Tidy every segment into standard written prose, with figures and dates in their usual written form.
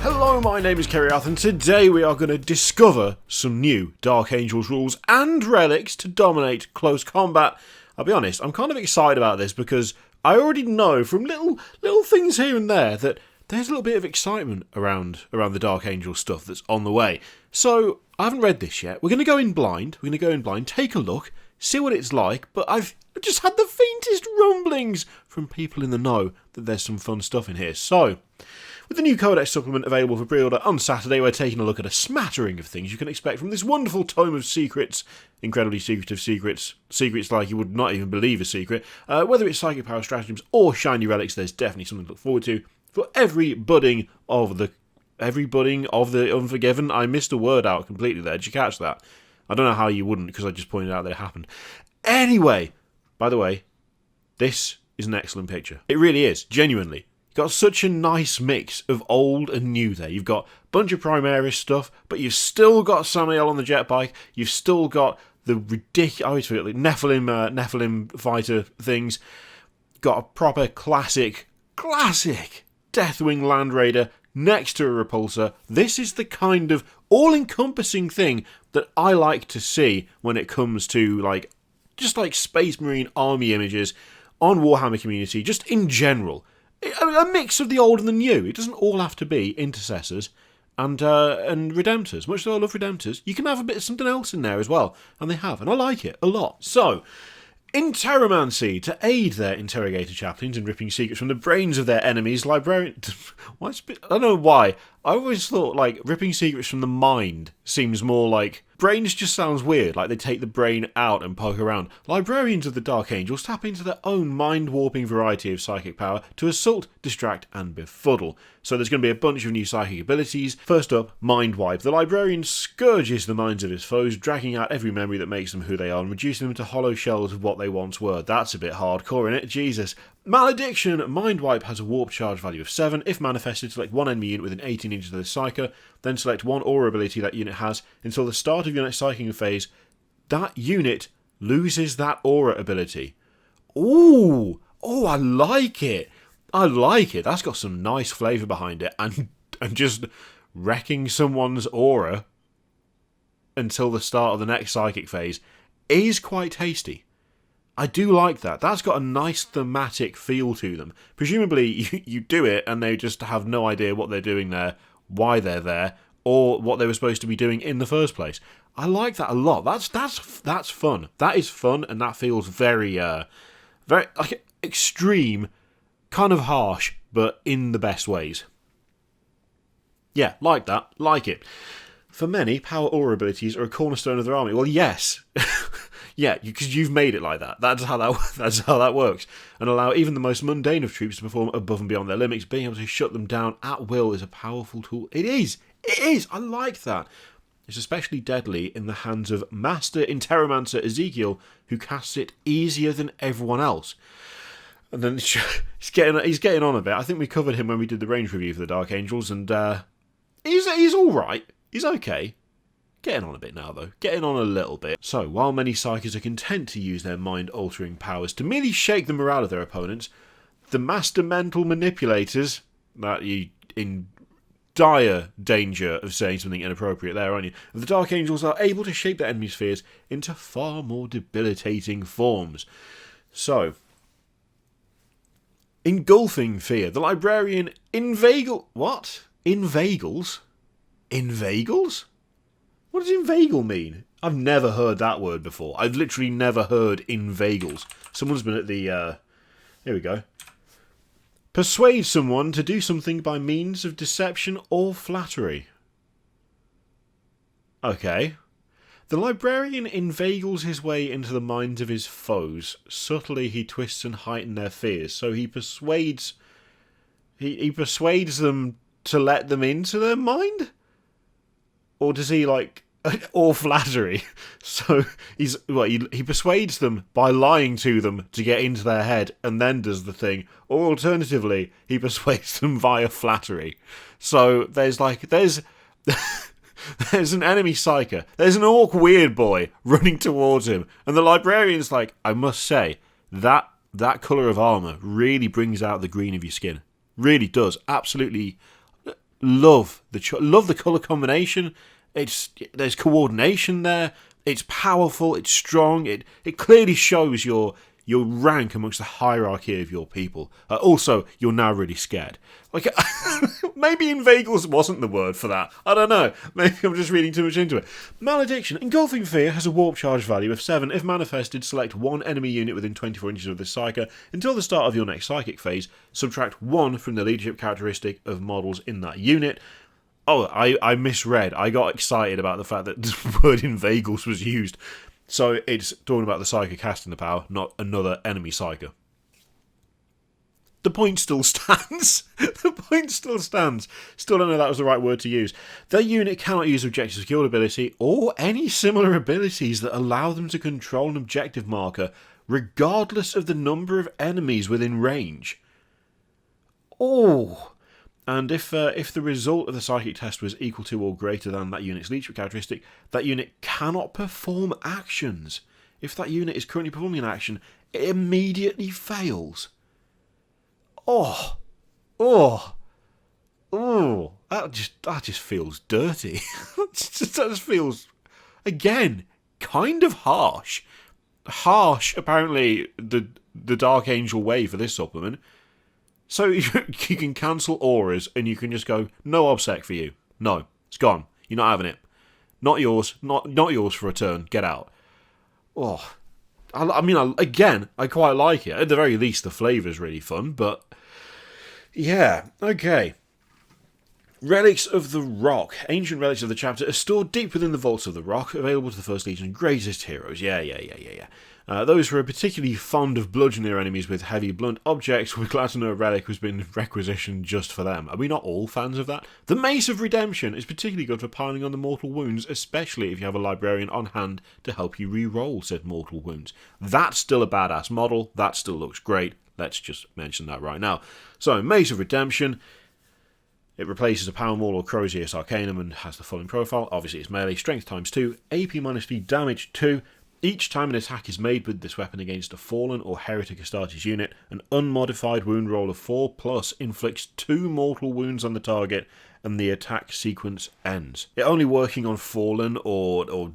Hello, my name is Kerryath, and today we are going to discover some new Dark Angels rules and relics to dominate close combat. I'll be honest, I'm kind of excited about this because I already know from little things here and there that there's a little bit of excitement around the Dark Angel stuff that's on the way. So, I haven't read this yet. We're going to go in blind, take a look, see what it's like, but I've just had the faintest rumblings from people in the know that there's some fun stuff in here. So, with the new Codex Supplement available for pre-order on Saturday, we're taking a look at a smattering of things you can expect from this wonderful tome of secrets, incredibly secretive secrets like you would not even believe a secret. Whether it's psychic power stratagems or shiny relics, there's definitely something to look forward to for every budding of the Unforgiven. I missed a word out completely there. Did you catch that? I don't know how you wouldn't, because I just pointed out that it happened. Anyway, by the way, this is an excellent picture. It really is, genuinely. You've got such a nice mix of old and new there. You've got a bunch of Primaris stuff, but you've still got Samael on the jet bike. You've still got the ridiculous, I always forget, like Nephilim fighter things. Got a proper classic Deathwing Land Raider next to a repulsor. This is the kind of all-encompassing thing that I like to see when it comes to just Space Marine army images on Warhammer Community, just in general. A mix of the old and the new. It doesn't all have to be Intercessors and Redemptors. Much though I love Redemptors, you can have a bit of something else in there as well, and they have, and I like it a lot. So, Interromancy, to aid their interrogator chaplains in ripping secrets from the brains of their enemies, Librarian... I don't know why. I always thought, ripping secrets from the mind seems more like... Brains just sounds weird, like they take the brain out and poke around. Librarians of the Dark Angels tap into their own mind-warping variety of psychic power to assault, distract, and befuddle. So there's going to be a bunch of new psychic abilities. First up, Mind Wipe. The Librarian scourges the minds of his foes, dragging out every memory that makes them who they are and reducing them to hollow shells of what they once were. That's a bit hardcore, innit? Jesus. Malediction. Mind Wipe has a warp charge value of 7. If manifested, select one enemy unit within 18 inches of the Psyker, then select one aura ability that unit has until the start of your next psychic phase. That unit loses that aura ability. Ooh! Oh, I like it! That's got some nice flavour behind it, and just wrecking someone's aura until the start of the next psychic phase is quite tasty. I do like that. That's got a nice thematic feel to them. Presumably, you do it and they just have no idea what they're doing there, why they're there, or what they were supposed to be doing in the first place. I like that a lot. That's fun. That is fun, and that feels very extreme, kind of harsh, but in the best ways. Yeah, like that. Like it. For many, power aura abilities are a cornerstone of their army. Well, yes. Yeah, because you've made it like that. That's how that works. And allow even the most mundane of troops to perform above and beyond their limits. Being able to shut them down at will is a powerful tool. It is. I like that. It's especially deadly in the hands of Master Interromancer Ezekiel, who casts it easier than everyone else. And then he's getting on a bit. I think we covered him when we did the range review for the Dark Angels, and he's all right. He's okay. Getting on a bit now, though. Getting on a little bit. So, while many Psykers are content to use their mind-altering powers to merely shake the morale of their opponents, the Master Mental Manipulators, that you in dire danger of saying something inappropriate there, aren't you? The Dark Angels are able to shape their enemies' fears into far more debilitating forms. So, Engulfing Fear. The Librarian Inveigles? Inveigles? What does inveigle mean? I've never heard that word before. I've literally never heard inveigles. Someone's been at the... here we go. Persuade someone to do something by means of deception or flattery. Okay. The Librarian inveigles his way into the minds of his foes. Subtly he twists and heightens their fears. So he persuades... He persuades them to let them into their mind? Or does he, or flattery? So he persuades them by lying to them to get into their head and then does the thing. Or alternatively, he persuades them via flattery. So there's there's an enemy psyker. There's an orc weird boy running towards him. And the Librarian's like, I must say, that colour of armour really brings out the green of your skin. Really does. Absolutely Love the colour combination. There's coordination there. It's powerful. It's strong. It clearly shows your rank amongst the hierarchy of your people. Also, you're now really scared. Like, maybe Inveigled wasn't the word for that. I don't know. Maybe I'm just reading too much into it. Malediction. Engulfing Fear has a warp charge value of 7. If manifested, select one enemy unit within 24 inches of this psyker. Until the start of your next psychic phase, subtract 1 from the leadership characteristic of models in that unit. Oh, I misread. I got excited about the fact that the word Inveigled was used. So it's talking about the Psyker casting the power, not another enemy Psyker. The point still stands. The point still stands. Still don't know that was the right word to use. Their unit cannot use objective secured ability or any similar abilities that allow them to control an objective marker, regardless of the number of enemies within range. Oh. And if the result of the psychic test was equal to or greater than that unit's leadership characteristic, that unit cannot perform actions. If that unit is currently performing an action, it immediately fails. Oh, that just feels dirty. That just feels, again, kind of harsh. Harsh, apparently, the Dark Angel way for this supplement. So you can cancel auras and you can just go, no obsec for you. No, it's gone. You're not having it. Not yours. Not yours for a turn. Get out. Oh, I mean, I quite like it. At the very least, the flavour's really fun. But yeah, okay. Relics of the Rock. Ancient relics of the chapter are stored deep within the vaults of the Rock, available to the First Legion greatest heroes. Yeah. Those who are particularly fond of bludgeoning their enemies with heavy blunt objects were glad to know a relic has been requisitioned just for them. Are we not all fans of that? The Mace of Redemption is particularly good for piling on the mortal wounds, especially if you have a Librarian on hand to help you re-roll said mortal wounds. That's still a badass model. That still looks great. Let's just mention that right now. So, Mace of Redemption. It replaces a Power Maul or Crozius Arcanum and has the following profile. Obviously, it's melee, strength times 2, AP -3, damage 2. Each time an attack is made with this weapon against a Fallen or Heretic Astartes unit, an unmodified wound roll of 4+ inflicts 2 mortal wounds on the target, and the attack sequence ends. It only working on Fallen or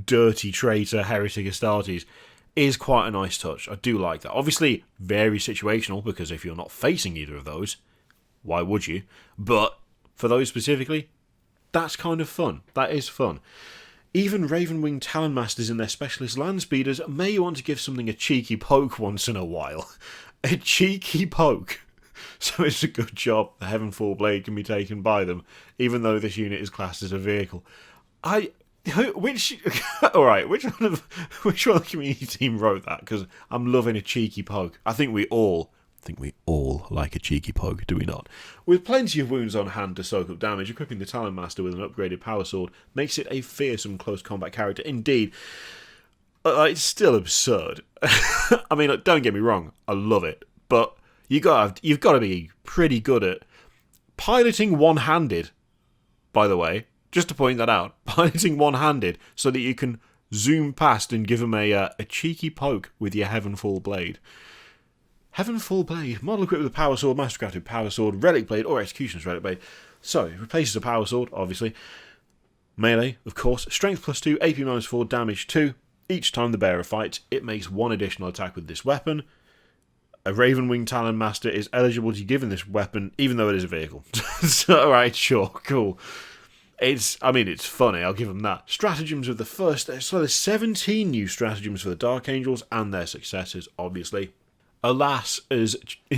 dirty traitor Heretic Astartes is quite a nice touch. I do like that. Obviously, very situational, because if you're not facing either of those, why would you? But for those specifically, that's kind of fun. That is fun. Even Ravenwing Talon Masters in their specialist land speeders may want to give something a cheeky poke once in a while. A cheeky poke. So it's a good job the Heavenfall Blade can be taken by them, even though this unit is classed as a vehicle. Which one of the community team wrote that? Because I'm loving a cheeky poke. I think we all like a cheeky poke, do we not? With plenty of wounds on hand to soak up damage, equipping the Talon Master with an upgraded power sword makes it a fearsome close combat character. Indeed, it's still absurd. I mean, don't get me wrong, I love it, but you've got to be pretty good at piloting one-handed. By the way, just to point that out, piloting one-handed so that you can zoom past and give him a cheeky poke with your Heavenfall Blade. Heavenfall Blade, model equipped with a Power Sword, Mastercrafted Power Sword, Relic Blade, or Executioner's Relic Blade. So, it replaces a Power Sword, obviously. Melee, of course. Strength +2, AP -4, damage 2. Each time the bearer fights, it makes 1 additional attack with this weapon. A Ravenwing Talon Master is eligible to be given this weapon, even though it is a vehicle. So, alright, sure, cool. It's funny, I'll give them that. Stratagems of the first. So there's 17 new stratagems for the Dark Angels and their successors, obviously. Alas, as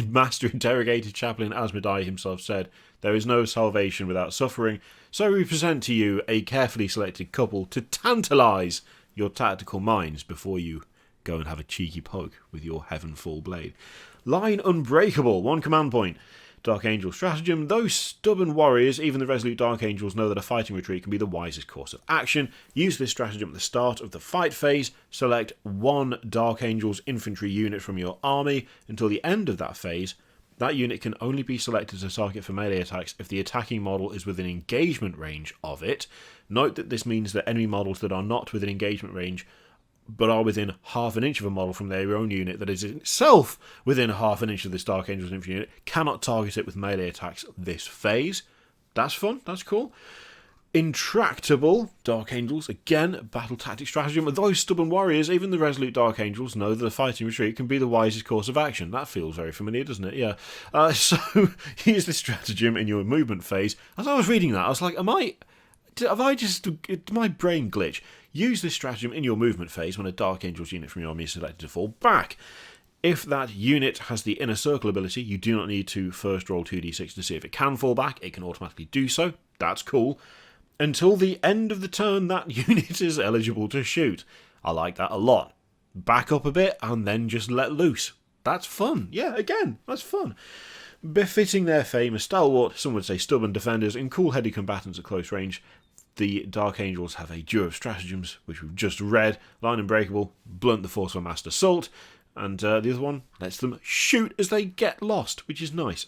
Master Interrogator Chaplain Asmodai himself said, there is no salvation without suffering, so we present to you a carefully selected couple to tantalise your tactical minds before you go and have a cheeky poke with your Heavenfall Blade. Line Unbreakable, 1 command point. Dark Angel stratagem. Those stubborn warriors, even the resolute Dark Angels, know that a fighting retreat can be the wisest course of action. Use this stratagem at the start of the fight phase. Select 1 Dark Angels infantry unit from your army. Until the end of that phase, that unit can only be selected as a target for melee attacks if the attacking model is within engagement range of it. Note that this means that enemy models that are not within engagement range but are within half an inch of a model from their own unit that is itself within half an inch of this Dark Angels infantry unit cannot target it with melee attacks this phase. That's fun. That's cool. Intractable Dark Angels, again, battle tactic stratagem. With those stubborn warriors, even the resolute Dark Angels know that a fighting retreat can be the wisest course of action. That feels very familiar, doesn't it? Yeah. So, use this stratagem in your movement phase. As I was reading that, I was like, did my brain glitch? Use this stratagem in your movement phase when a Dark Angels unit from your army is selected to fall back. If that unit has the Inner Circle ability, you do not need to first roll 2d6 to see if it can fall back. It can automatically do so. That's cool. Until the end of the turn, that unit is eligible to shoot. I like that a lot. Back up a bit and then just let loose. That's fun. Yeah, again, that's fun. Befitting their famous stalwart, some would say stubborn defenders, and cool-headed combatants at close range, the Dark Angels have a duo of stratagems, which we've just read. Line Unbreakable, blunt the force of a massed assault, and the other one lets them shoot as they get lost, which is nice.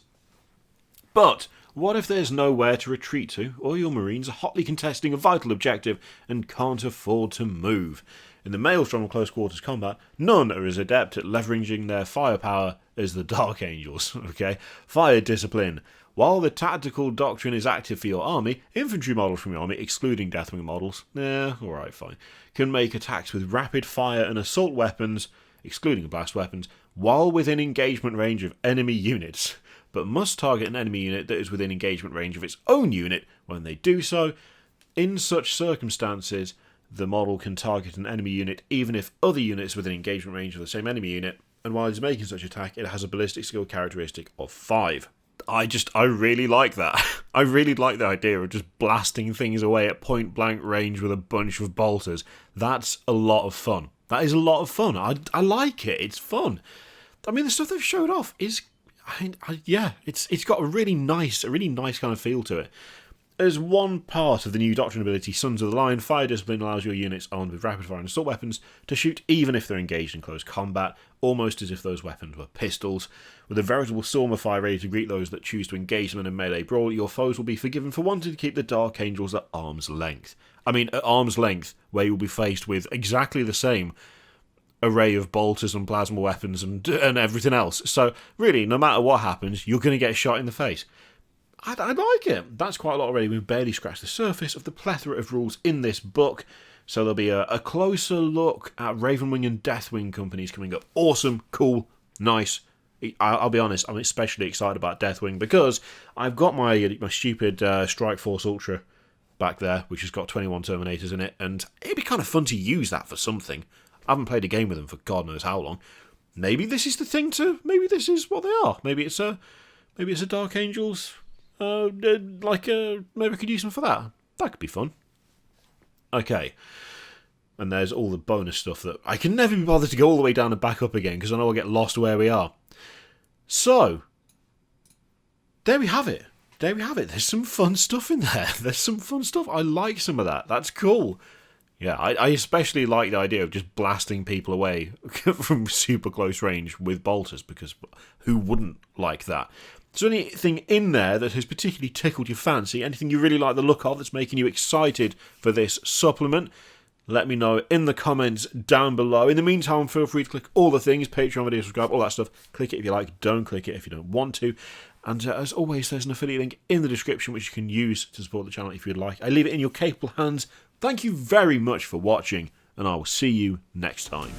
But what if there's nowhere to retreat to, or your Marines are hotly contesting a vital objective and can't afford to move? In the Maelstrom of close quarters combat, none are as adept at leveraging their firepower as the Dark Angels. Okay, fire discipline. While the tactical doctrine is active for your army, infantry models from your army, excluding Deathwing models, alright, fine, can make attacks with rapid fire and assault weapons, excluding blast weapons, while within engagement range of enemy units, but must target an enemy unit that is within engagement range of its own unit when they do so. In such circumstances, the model can target an enemy unit even if other units within engagement range of the same enemy unit, and while it's making such attack, it has a ballistic skill characteristic of 5. I really like that. I really like the idea of just blasting things away at point blank range with a bunch of bolters. That's a lot of fun. That is a lot of fun. I like it. It's fun. I mean, the stuff they've showed off is, it's got a really nice kind of feel to it. As one part of the new doctrine ability, Sons of the Lion, fire discipline allows your units armed with rapid fire and assault weapons to shoot even if they're engaged in close combat, almost as if those weapons were pistols. With a veritable storm of fire ready to greet those that choose to engage them in a melee brawl, your foes will be forgiven for wanting to keep the Dark Angels at arm's length. I mean, at arm's length, where you'll be faced with exactly the same array of bolters and plasma weapons and everything else. So, really, no matter what happens, you're going to get shot in the face. I like it. That's quite a lot already. We've barely scratched the surface of the plethora of rules in this book. So there'll be a closer look at Ravenwing and Deathwing companies coming up. Awesome, cool, nice. I'll be honest, I'm especially excited about Deathwing because I've got my stupid Strike Force Ultra back there, which has got 21 Terminators in it, and it'd be kind of fun to use that for something. I haven't played a game with them for God knows how long. Maybe this is what they are. Maybe it's a Dark Angels. Maybe I could use them for that. That could be fun. Okay. And there's all the bonus stuff that I can never be bothered to go all the way down and back up again because I know I'll get lost where we are. So, there we have it. There's some fun stuff in there. There's some fun stuff. I like some of that. That's cool. Yeah, I especially like the idea of just blasting people away from super close range with bolters because who wouldn't like that? Is there anything in there that has particularly tickled your fancy? Anything you really like the look of that's making you excited for this supplement? Let me know in the comments down below. In the meantime, feel free to click all the things, Patreon, video, subscribe, all that stuff. Click it if you like, don't click it if you don't want to. And as always, there's an affiliate link in the description which you can use to support the channel if you'd like. I leave it in your capable hands. Thank you very much for watching, and I will see you next time.